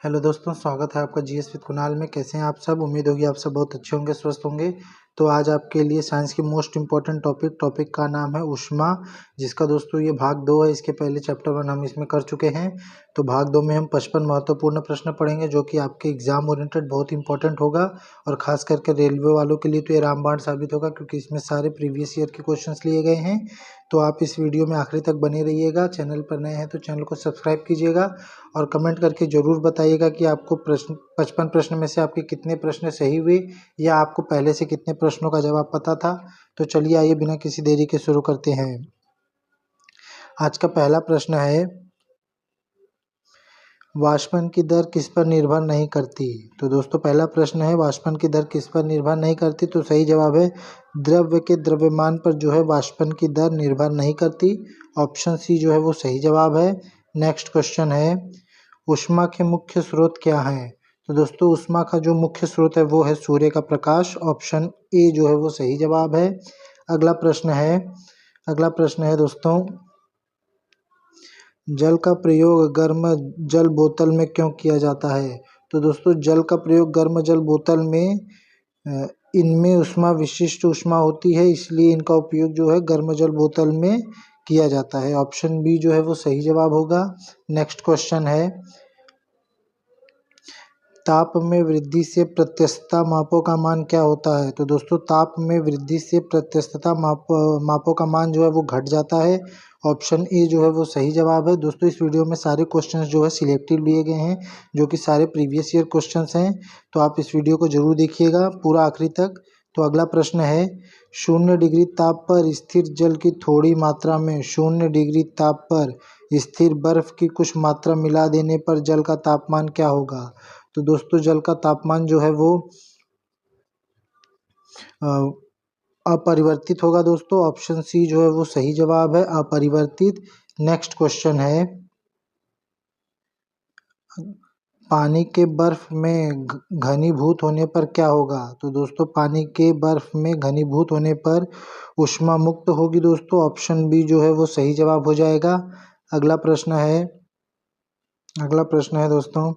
Hello दोस्तों, स्वागत है आपका जीएस विद कुणाल में। कैसे हैं आप सब? उम्मीद होगी आप सब बहुत अच्छे होंगे, स्वस्थ होंगे। तो आज आपके लिए साइंस की मोस्ट इम्पॉर्टेंट टॉपिक का नाम है ऊष्मा, जिसका दोस्तों ये भाग 2 है। इसके पहले चैप्टर 1 हम इसमें कर चुके हैं। तो भाग 2 में हम 55 महत्वपूर्ण प्रश्न पढ़ेंगे, जो कि आपके एग्जाम ओरिएंटेड बहुत इंपॉर्टेंट होगा। और खास करके रेलवे वालों के लिए तो ये रामबाण साबित होगा, क्योंकि इसमें सारे प्रीवियस ईयर के क्वेश्चंस लिए गए हैं। तो आप इस वीडियो में आखिरी तक बने रहिएगा। चैनल पर नए हैं तो चैनल को सब्सक्राइब कीजिएगा और कमेंट करके ज़रूर बताइएगा कि आपको 55 प्रश्न में से आपके कितने प्रश्न सही हुए, या आपको पहले से कितने प्रश्नों का जवाब पता था। तो चलिए आइए बिना किसी देरी के शुरू करते हैं। आज का पहला प्रश्न है, वाष्पन की दर किस पर निर्भर नहीं करती। तो दोस्तों पहला प्रश्न है, वाष्पन की दर किस पर निर्भर नहीं करती। तो सही जवाब है, द्रव्य के द्रव्यमान पर जो है वाष्पन की दर निर्भर नहीं करती। ऑप्शन सी जो है वो सही जवाब है। नेक्स्ट क्वेश्चन है, ऊष्मा के मुख्य स्रोत क्या हैं। तो दोस्तों ऊष्मा का जो मुख्य स्रोत है वो है सूर्य का प्रकाश। ऑप्शन ए जो है वो सही जवाब है। अगला प्रश्न है दोस्तों, जल का प्रयोग गर्म जल बोतल में क्यों किया जाता है। तो दोस्तों जल का प्रयोग गर्म जल बोतल में इनमें ऊष्मा विशिष्ट ऊष्मा होती है, इसलिए इनका उपयोग जो है गर्म जल बोतल में किया जाता है। ऑप्शन बी जो है वो सही जवाब होगा। नेक्स्ट क्वेश्चन है, ताप में वृद्धि से प्रत्यस्तता मापों का मान क्या होता है। तो दोस्तों ताप में वृद्धि से प्रत्यस्तता मापों का मान जो है वो घट जाता है। ऑप्शन ए जो है वो सही जवाब है। दोस्तों इस वीडियो में सारे क्वेश्चंस जो है सिलेक्टिव लिए गए हैं, जो कि सारे प्रीवियस ईयर क्वेश्चंस हैं। तो आप इस वीडियो को जरूर देखिएगा पूरा आखिरी तक। तो अगला प्रश्न है, 0 डिग्री ताप पर स्थिर जल की थोड़ी मात्रा में 0 डिग्री ताप पर स्थिर बर्फ की कुछ मात्रा मिला देने पर जल का तापमान क्या होगा। तो दोस्तों जल का तापमान जो है वो अपरिवर्तित होगा दोस्तों। ऑप्शन सी जो है वो सही जवाब है, अपरिवर्तित। नेक्स्ट क्वेश्चन है, पानी के बर्फ में घनीभूत होने पर क्या होगा। तो दोस्तों पानी के बर्फ में घनीभूत होने पर ऊष्मा मुक्त होगी दोस्तों। ऑप्शन बी जो है वो सही जवाब हो जाएगा। अगला प्रश्न है दोस्तों,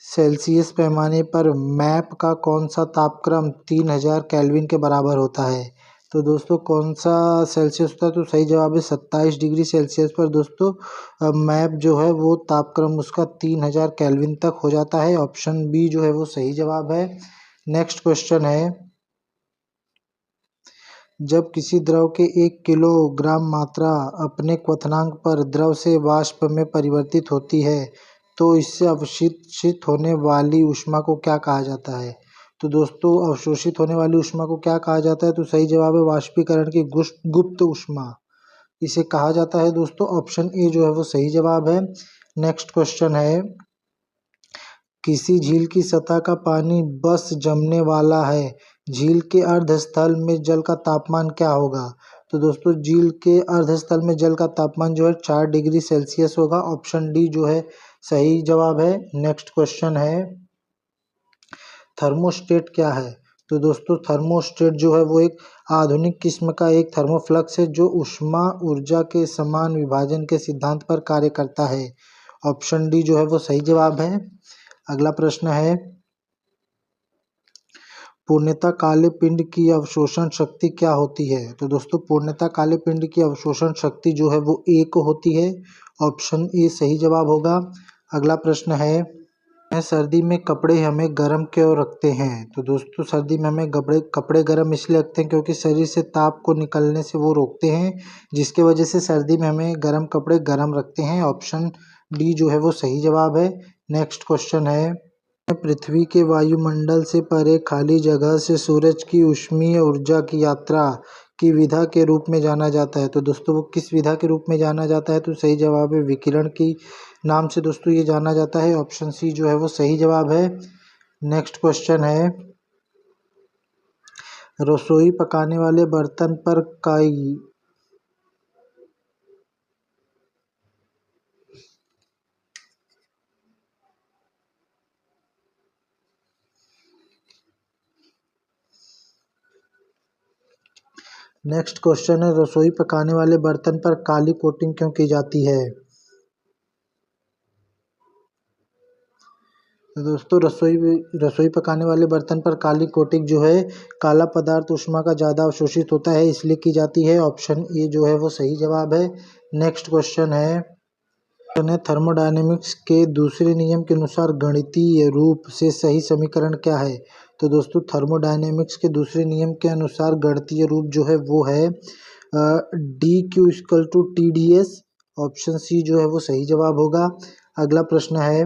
सेल्सियस पैमाने पर मैप का कौन सा तापक्रम 3000 केल्विन के बराबर होता है। तो दोस्तों कौन सा सेल्सियस होता है। तो सही जवाब है 27 डिग्री सेल्सियस पर दोस्तों मैप जो है वो तापक्रम उसका 3000 केल्विन तक हो जाता है। ऑप्शन बी जो है वो सही जवाब है। नेक्स्ट क्वेश्चन है, जब किसी द्रव के 1 किलोग्राम मात्रा अपने क्वथनांक पर द्रव से वाष्प में परिवर्तित होती है, तो इससे अवशोषित होने वाली ऊष्मा को क्या कहा जाता है। तो दोस्तों अवशोषित होने वाली ऊष्मा को क्या कहा जाता है। तो सही जवाब है वाष्पीकरण की गुप्त ऊष्मा इसे कहा जाता है दोस्तों। ऑप्शन ए जो है वो सही जवाब है। नेक्स्ट क्वेश्चन है, किसी झील की सतह का पानी बस जमने वाला है, झील के अर्धस्थल में जल का तापमान क्या होगा। तो दोस्तों झील के अर्धस्थल में जल का तापमान जो है 4 डिग्री सेल्सियस होगा। ऑप्शन डी जो है सही जवाब है। नेक्स्ट क्वेश्चन है, थर्मोस्टेट क्या है। तो दोस्तों थर्मोस्टेट जो है वो एक आधुनिक किस्म का एक थर्मोफ्लक्स है, जो ऊष्मा ऊर्जा के समान विभाजन के सिद्धांत पर कार्य करता है। ऑप्शन डी जो है वो सही जवाब है। अगला प्रश्न है, पूर्णतः काले पिंड की अवशोषण शक्ति क्या होती है। तो दोस्तों पूर्णतः काले पिंड की अवशोषण शक्ति जो है वो 1 होती है। ऑप्शन ए सही जवाब होगा। अगला प्रश्न है, सर्दी में कपड़े हमें गर्म क्यों रखते हैं। तो दोस्तों सर्दी में हमें कपड़े गर्म इसलिए रखते हैं क्योंकि शरीर से ताप को निकलने से वो रोकते हैं, जिसके वजह से सर्दी में हमें गर्म कपड़े गर्म रखते हैं। ऑप्शन डी जो है वो सही जवाब है। नेक्स्ट क्वेश्चन है, पृथ्वी के वायुमंडल से परे खाली जगह से सूरज की ऊष्मीय ऊर्जा की यात्रा की विधा के रूप में जाना जाता है। तो दोस्तों वो किस विधा के रूप में जाना जाता है। तो सही जवाब है विकिरण की नाम से दोस्तों ये जाना जाता है। ऑप्शन सी जो है वो सही जवाब है। नेक्स्ट क्वेश्चन है, रसोई पकाने वाले बर्तन पर काई नेक्स्ट क्वेश्चन है, रसोई पकाने वाले बर्तन पर काली कोटिंग क्यों की जाती है। तो दोस्तों रसोई पकाने वाले बर्तन पर काली कोटिंग जो है काला पदार्थ ऊष्मा का ज़्यादा अवशोषित होता है इसलिए की जाती है। ऑप्शन ए जो है वो सही जवाब है। नेक्स्ट क्वेश्चन है थर्मोडायनेमिक्स के दूसरे नियम के अनुसार गणितीय रूप से सही समीकरण क्या है। तो दोस्तों थर्मोडायनेमिक्स के दूसरे नियम के अनुसार गणितीय रूप जो है वो है D Q equal to T D S. Option C जो है वो सही जवाब होगा। अगला प्रश्न है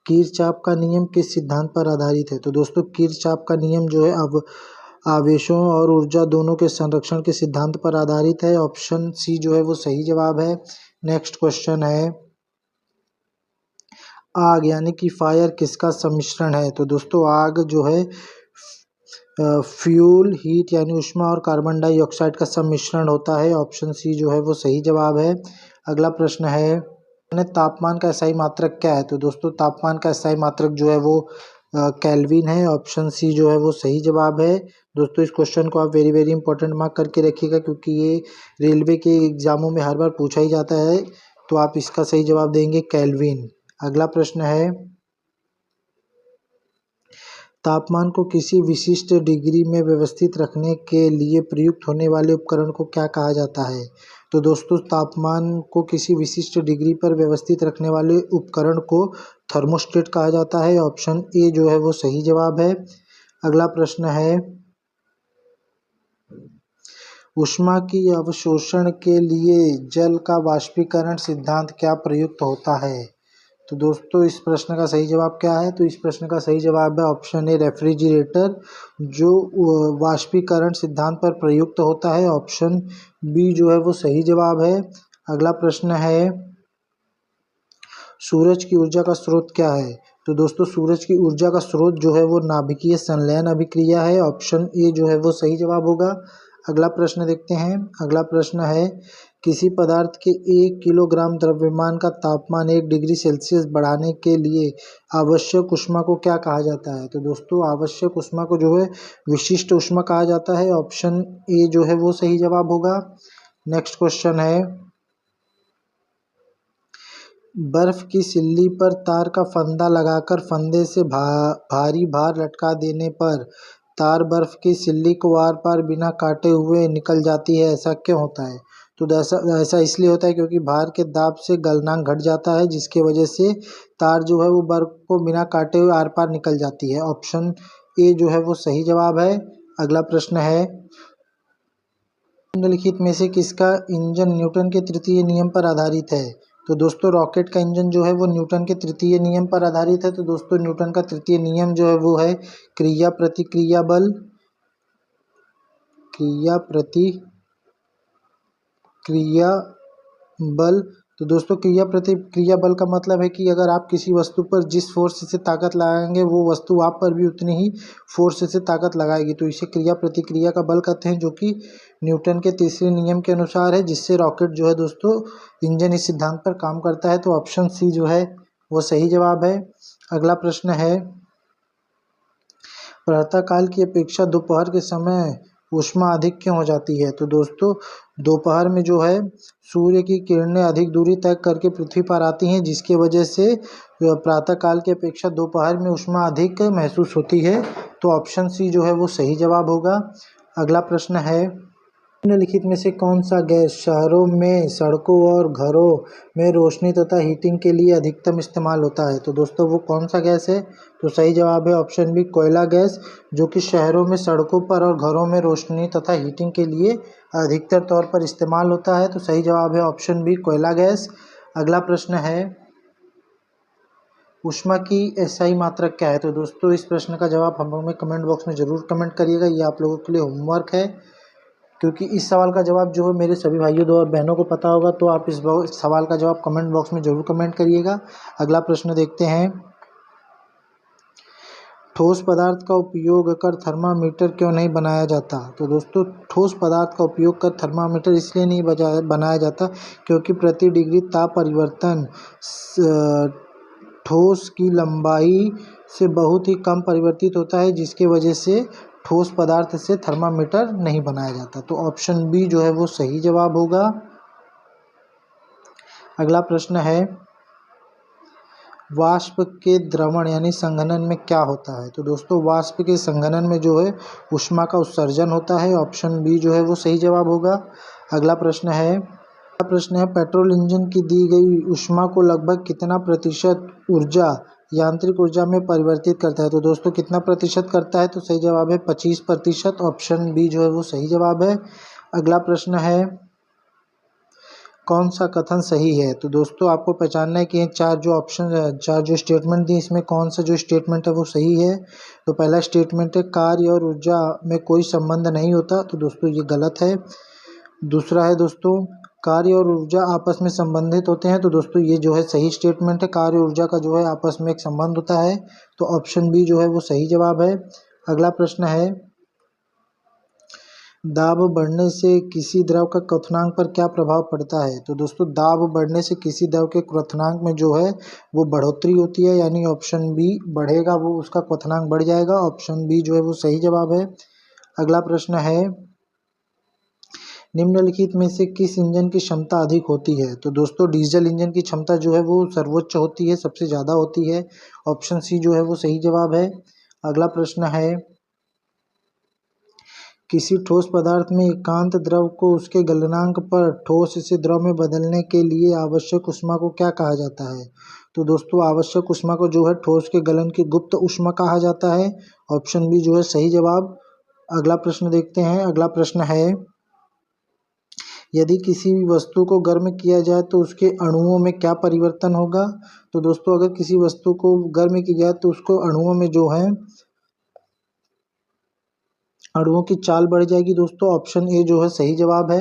किरचॉफ का नियम किस सिद्धांत पर आधारित है। तो दोस्तों किरचॉफ का नियम जो है अब आवेशों और ऊर्जा दोनों के संरक्षण के सिद्धांत पर आधारित है। ऑप्शन सी जो है वो सही जवाब है। नेक्स्ट क्वेश्चन है आग यानी कि फायर किसका सम्मिश्रण है। तो दोस्तों आग जो है फ्यूल हीट यानी ऊष्मा और कार्बन डाइऑक्साइड का सम्मिश्रण होता है। ऑप्शन सी जो है वो सही जवाब है। अगला प्रश्न है तापमान का SI मात्रक क्या है। तो दोस्तों तापमान का SI मात्रक जो है वो केल्विन है। ऑप्शन सी जो है वो सही जवाब है। दोस्तों इस क्वेश्चन को आप वेरी वेरी इंपॉर्टेंट मार्क करके रखिएगा क्योंकि ये रेलवे के एग्जामों में हर बार पूछा ही जाता है। तो आप इसका सही जवाब देंगे केल्विन। अगला प्रश्न है तापमान को किसी विशिष्ट डिग्री में व्यवस्थित रखने के लिए प्रयुक्त होने वाले उपकरण को क्या कहा जाता है। तो दोस्तों तापमान को किसी विशिष्ट डिग्री पर व्यवस्थित रखने वाले उपकरण को थर्मोस्टेट कहा जाता है। ऑप्शन ए जो है वो सही जवाब है। अगला प्रश्न है ऊष्मा की अवशोषण के लिए जल का वाष्पीकरण सिद्धांत क्या प्रयुक्त होता है। तो दोस्तों इस प्रश्न का सही जवाब क्या है। तो इस प्रश्न का सही जवाब है ऑप्शन ए रेफ्रिजरेटर जो वाष्पीकरण सिद्धांत पर प्रयुक्त होता है। ऑप्शन बी जो है वो सही जवाब है। अगला प्रश्न है सूरज की ऊर्जा का स्रोत क्या है। तो दोस्तों सूरज की ऊर्जा का स्रोत जो है वो नाभिकीय संलयन अभिक्रिया है। ऑप्शन ए जो है वो सही जवाब होगा। अगला प्रश्न देखते हैं। अगला प्रश्न है किसी पदार्थ के 1 किलोग्राम द्रव्यमान का तापमान 1 डिग्री सेल्सियस बढ़ाने के लिए आवश्यक ऊष्मा को क्या कहा जाता है। तो दोस्तों आवश्यक ऊष्मा को जो है विशिष्ट ऊष्मा कहा जाता है। ऑप्शन ए जो है वो सही जवाब होगा। नेक्स्ट क्वेश्चन है बर्फ की सिल्ली पर तार का फंदा लगाकर फंदे से भारी भार लटका देने पर तार बर्फ की सिल्ली को आर पार बिना काटे हुए निकल जाती है ऐसा क्यों होता है। तो ऐसा इसलिए होता है क्योंकि भार के दाब से गलनांक घट जाता है जिसके वजह से तार जो है वो बर्फ को बिना काटे हुए आर पार निकल जाती है। ऑप्शन ए जो है वो सही जवाब है। अगला प्रश्न है निम्नलिखित में से किसका इंजन न्यूटन के तृतीय नियम पर आधारित है। तो दोस्तों रॉकेट का इंजन जो है वो न्यूटन के तृतीय नियम पर आधारित है। तो दोस्तों न्यूटन का तृतीय नियम जो है वो है क्रिया प्रतिक्रिया बल। क्रिया प्रतिक्रिया बल। तो दोस्तों क्रिया प्रतिक्रिया बल का मतलब है कि अगर आप किसी वस्तु पर जिस फोर्स से ताकत लगाएंगे वो वस्तु आप पर भी उतनी ही फोर्स से ताकत लगाएगी। तो इसे क्रिया प्रतिक्रिया का बल कहते हैं जो कि न्यूटन के तीसरे नियम के अनुसार है जिससे रॉकेट जो है दोस्तों इंजन इस सिद्धांत पर काम करता है। तो ऑप्शन सी जो है वो सही जवाब है। अगला प्रश्न है प्रातःकाल की अपेक्षा दोपहर के समय ऊष्मा अधिक क्यों हो जाती है। तो दोस्तों दोपहर में जो है सूर्य की किरणें अधिक दूरी तय करके पृथ्वी पर आती हैं जिसके वजह से प्रातःकाल की अपेक्षा दोपहर में ऊष्मा अधिक महसूस होती है। तो ऑप्शन सी जो है वो सही जवाब होगा। अगला प्रश्न है निम्नलिखित में से कौन सा गैस शहरों में सड़कों और घरों में रोशनी तथा हीटिंग के लिए अधिकतम इस्तेमाल होता है। तो दोस्तों वो कौन सा गैस है। तो सही जवाब है ऑप्शन बी कोयला गैस जो कि शहरों में सड़कों पर और घरों में रोशनी तथा हीटिंग के लिए अधिकतर तौर पर इस्तेमाल होता है। तो सही जवाब है ऑप्शन बी कोयला गैस। अगला प्रश्न है ऊष्मा की SI मात्रक क्या है। तो दोस्तों इस प्रश्न का जवाब हम लोग में कमेंट बॉक्स में ज़रूर कमेंट करिएगा। ये आप लोगों के लिए होमवर्क है क्योंकि इस सवाल का जवाब जो है मेरे सभी भाइयों और बहनों को पता होगा। तो आप इस सवाल का जवाब कमेंट बॉक्स में ज़रूर कमेंट करिएगा। अगला प्रश्न देखते हैं ठोस पदार्थ का उपयोग कर थर्मामीटर क्यों नहीं बनाया जाता। तो दोस्तों ठोस पदार्थ का उपयोग कर थर्मामीटर इसलिए नहीं बनाया जाता क्योंकि प्रति डिग्री ताप परिवर्तन ठोस की लंबाई से बहुत ही कम परिवर्तित होता है जिसके वजह से ठोस पदार्थ से थर्मामीटर नहीं बनाया जाता। तो ऑप्शन बी जो है वो सही जवाब होगा। अगला प्रश्न है वाष्प के द्रवण यानी संघनन में क्या होता है? तो दोस्तों वाष्प के संघनन में जो है ऊष्मा का उत्सर्जन होता है। ऑप्शन बी जो है वो सही जवाब होगा। अगला प्रश्न है पेट्रोल इंजन की दी गई ऊष्मा को लगभग कितना प्रतिशत ऊर्जा यांत्रिक ऊर्जा में परिवर्तित करता है? तो दोस्तों कितना प्रतिशत करता है? तो सही जवाब है 25%। ऑप्शन बी जो है वो सही जवाब है। अगला प्रश्न है कौन सा कथन सही है? तो दोस्तों आपको पहचानना है कि ये चार जो स्टेटमेंट दी इसमें कौन सा जो स्टेटमेंट है वो सही है। तो पहला स्टेटमेंट है कार्य और ऊर्जा में कोई संबंध नहीं होता। तो दोस्तों ये गलत है। दूसरा है दोस्तों कार्य और ऊर्जा आपस में संबंधित होते हैं। तो दोस्तों ये जो है सही स्टेटमेंट है, कार्य ऊर्जा का जो है आपस में एक संबंध होता है। तो ऑप्शन बी जो है वो सही जवाब है। अगला प्रश्न है दाब बढ़ने से किसी द्रव का क्वथनांक पर क्या प्रभाव पड़ता है? तो दोस्तों दाब बढ़ने से किसी द्रव के क्वथनांक में जो है वो बढ़ोतरी होती है, यानी ऑप्शन बी बढ़ेगा, वो उसका क्वथनांक बढ़ जाएगा। ऑप्शन बी जो है वो सही जवाब है। अगला प्रश्न है निम्नलिखित में से किस इंजन की क्षमता अधिक होती है? तो दोस्तों डीजल इंजन की क्षमता जो है वो सर्वोच्च होती है, सबसे ज़्यादा होती है। ऑप्शन सी जो है वो सही जवाब है। अगला प्रश्न है किसी ठोस पदार्थ में एकांत द्रव को उसके गलनांक पर ठोस से द्रव में बदलने के लिए आवश्यक ऊष्मा को क्या कहा जाता है? तो दोस्तों आवश्यक ऊष्मा को जो है ठोस के गलन की गुप्त ऊष्मा कहा जाता है। ऑप्शन बी जो है सही जवाब। अगला प्रश्न देखते हैं। अगला प्रश्न है यदि किसी भी वस्तु को गर्म किया जाए तो उसके अणुओं में क्या परिवर्तन होगा? तो दोस्तों अगर किसी वस्तु को गर्म किया जाए तो उसको अणुओं में जो है अणुओं की चाल बढ़ जाएगी। दोस्तों ऑप्शन ए जो है सही जवाब है।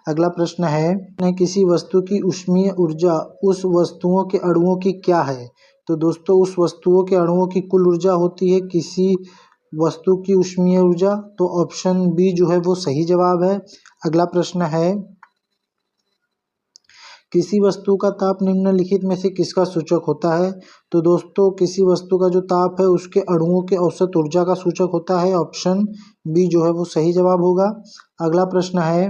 अगला प्रश्न है किसी वस्तु की ऊष्मीय ऊर्जा उस वस्तुओं के अणुओं की क्या है? तो दोस्तों उस वस्तुओं के अणुओं की कुल ऊर्जा होती है किसी वस्तु की ऊष्मीय ऊर्जा। तो ऑप्शन बी जो है वो सही जवाब है। अगला प्रश्न है किसी वस्तु का ताप निम्नलिखित में से किसका सूचक होता है? तो दोस्तों किसी वस्तु का जो ताप है उसके अणुओं के औसत ऊर्जा का सूचक होता है। ऑप्शन बी जो है वो सही जवाब होगा। अगला प्रश्न है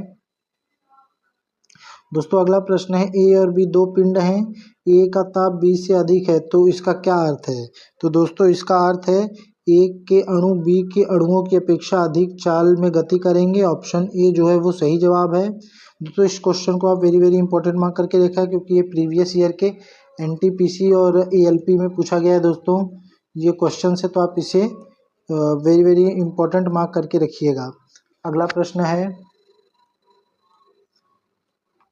दोस्तों अगला प्रश्न है ए और बी दो पिंड हैं, ए का ताप बी से अधिक है, तो इसका क्या अर्थ है? तो दोस्तों इसका अर्थ है ए के अणु बी के अणुओं की अपेक्षा अधिक चाल में गति करेंगे। ऑप्शन ए जो है वो सही जवाब है। दोस्तों इस क्वेश्चन को आप वेरी वेरी इंपॉर्टेंट मार्क करके देखा है क्योंकि ये प्रीवियस ईयर के एनटीपीसी और एएलपी में पूछा गया है। दोस्तों ये क्वेश्चन है तो आप इसे वेरी वेरी इंपॉर्टेंट मार्क करके रखिएगा। अगला प्रश्न है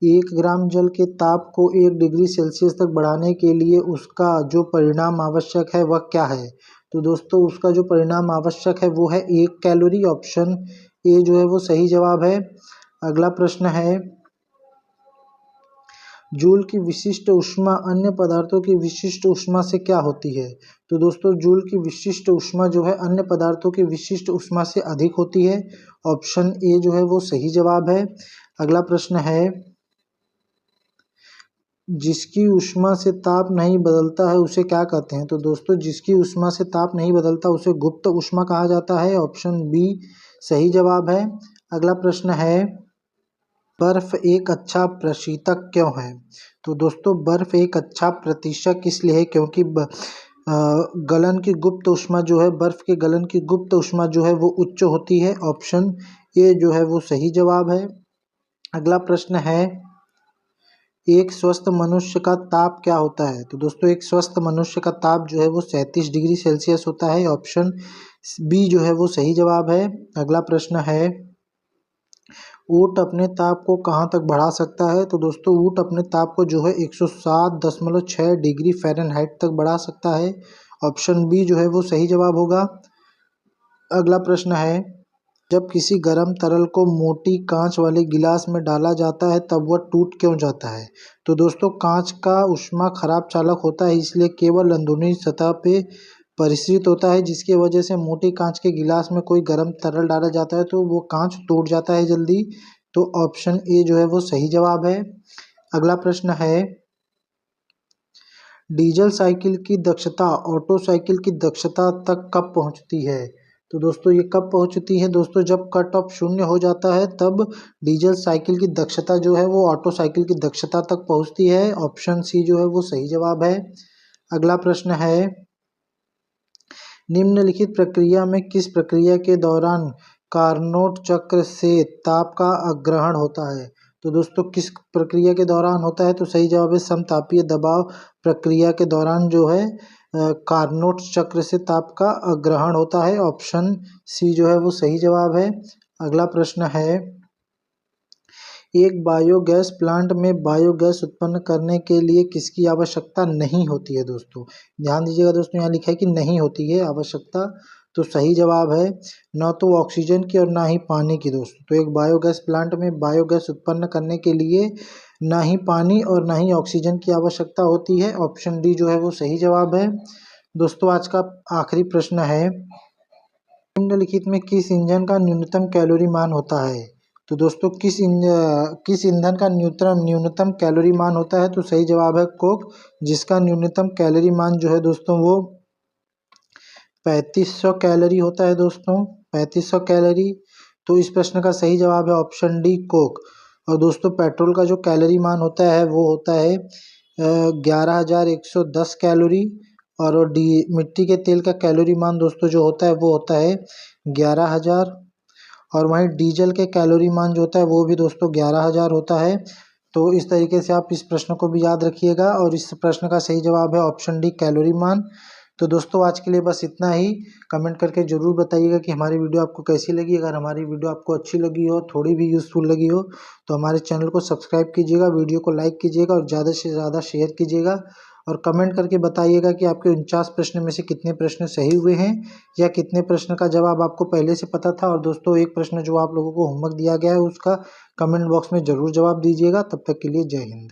1 ग्राम जल के ताप को 1 डिग्री सेल्सियस तक बढ़ाने के लिए उसका जो परिणाम आवश्यक है वह क्या है? तो दोस्तों उसका जो परिणाम आवश्यक है वो है 1 कैलोरी। ऑप्शन ए जो है वो सही जवाब है। अगला प्रश्न है जूल की विशिष्ट ऊष्मा अन्य पदार्थों की विशिष्ट ऊष्मा से क्या होती है? तो दोस्तों जूल की विशिष्ट ऊष्मा जो है अन्य पदार्थों की विशिष्ट ऊष्मा से अधिक होती है। ऑप्शन ए जो है वो सही जवाब है। अगला प्रश्न है जिसकी ऊष्मा से ताप नहीं बदलता है उसे क्या कहते हैं? तो दोस्तों जिसकी ऊष्मा से ताप नहीं बदलता उसे गुप्त ऊष्मा कहा जाता है। ऑप्शन बी सही जवाब है। अगला प्रश्न है बर्फ एक अच्छा प्रशीतक क्यों है? तो दोस्तों बर्फ एक अच्छा प्रतिशक इसलिए है क्योंकि गलन की गुप्त ऊष्मा जो है बर्फ के गलन की गुप्त ऊष्मा जो है वो उच्च होती है। ऑप्शन ए जो है वो सही जवाब है। अगला प्रश्न है एक स्वस्थ मनुष्य का ताप क्या होता है? तो दोस्तों एक स्वस्थ मनुष्य का ताप जो है वो 37 डिग्री सेल्सियस होता है। ऑप्शन बी जो है वो सही जवाब है। अगला प्रश्न है ऊँट अपने ताप को कहाँ तक बढ़ा सकता है? तो दोस्तों ऊँट अपने ताप को जो है 107.6 डिग्री फ़ारेनहाइट तक बढ़ा सकता है। ऑप्शन बी जो है वो सही जवाब होगा। अगला प्रश्न है जब किसी गर्म तरल को मोटी कांच वाले गिलास में डाला जाता है तब वह टूट क्यों जाता है? तो दोस्तों कांच का ऊष्मा खराब चालक होता है इसलिए केवल अंदरूनी सतह पे परिष्कृत होता है जिसकी वजह से मोटी कांच के गिलास में कोई गर्म तरल डाला जाता है तो वो कांच टूट जाता है जल्दी। तो ऑप्शन ए जो है वो सही जवाब है। अगला प्रश्न है डीजल साइकिल की दक्षता ऑटो साइकिल की दक्षता तक कब पहुंचती है? तो दोस्तों ये कब पहुंचती है? दोस्तों जब कट ऑफ 0 हो जाता है तब डीजल साइकिल की दक्षता जो है वो ऑटो साइकिल की दक्षता तक पहुंचती है। ऑप्शन सी जो है वो सही जवाब है। अगला प्रश्न है, निम्नलिखित प्रक्रिया में किस प्रक्रिया के दौरान कार्नोट चक्र से ताप का अग्रहण होता है? तो दोस्तों किस प्रक्रिया के दौरान होता है? तो सही जवाब है समतापीय दबाव प्रक्रिया के दौरान जो है कार्नोट चक्र से ताप का अग्रहण होता है। ऑप्शन सी जो है वो सही जवाब है। अगला प्रश्न है, एक बायोगैस प्लांट में बायोगैस उत्पन्न करने के लिए किसकी आवश्यकता नहीं होती है? दोस्तों ध्यान दीजिएगा दोस्तों, यहाँ लिखा है कि नहीं होती है आवश्यकता, तो सही जवाब है न तो ऑक्सीजन की और ना ही पानी की। दोस्तों तो एक बायोगैस प्लांट में बायोगैस उत्पन्न करने के लिए ना ही पानी और ना ही ऑक्सीजन की आवश्यकता होती है। ऑप्शन डी जो है वो सही जवाब है। दोस्तों आज का आखिरी प्रश्न है, निम्नलिखित में किस ईंधन का न्यूनतम कैलोरी मान होता है? तो दोस्तों किस ईंधन का न्यूनतम कैलोरी मान होता है? तो सही जवाब है कोक, जिसका न्यूनतम कैलोरी मान जो है दोस्तों वो 3500 कैलोरी होता है। दोस्तों 3500 कैलोरी, तो इस प्रश्न का सही जवाब है ऑप्शन डी कोक। और दोस्तों पेट्रोल का जो कैलोरी मान होता है वो होता है 11,110 कैलोरी, और मिट्टी के तेल का कैलोरी मान दोस्तों जो होता है वो होता है 11,000, और वहीं डीजल के कैलोरी मान जो होता है वो भी दोस्तों 11,000 होता है। तो इस तरीके से आप इस प्रश्न को भी याद रखिएगा, और इस प्रश्न का सही जवाब है ऑप्शन डी कैलोरी मान। तो दोस्तों आज के लिए बस इतना ही। कमेंट करके ज़रूर बताइएगा कि हमारी वीडियो आपको कैसी लगी। अगर हमारी वीडियो आपको अच्छी लगी हो, थोड़ी भी यूज़फुल लगी हो, तो हमारे चैनल को सब्सक्राइब कीजिएगा, वीडियो को लाइक कीजिएगा और ज़्यादा से ज़्यादा शेयर कीजिएगा। और कमेंट करके बताइएगा कि आपके 49 प्रश्न में से कितने प्रश्न सही हुए हैं, या कितने प्रश्न का जवाब आपको पहले से पता था। और दोस्तों एक प्रश्न जो आप लोगों को होमवर्क दिया गया है उसका कमेंट बॉक्स में ज़रूर जवाब दीजिएगा। तब तक के लिए जय हिंद।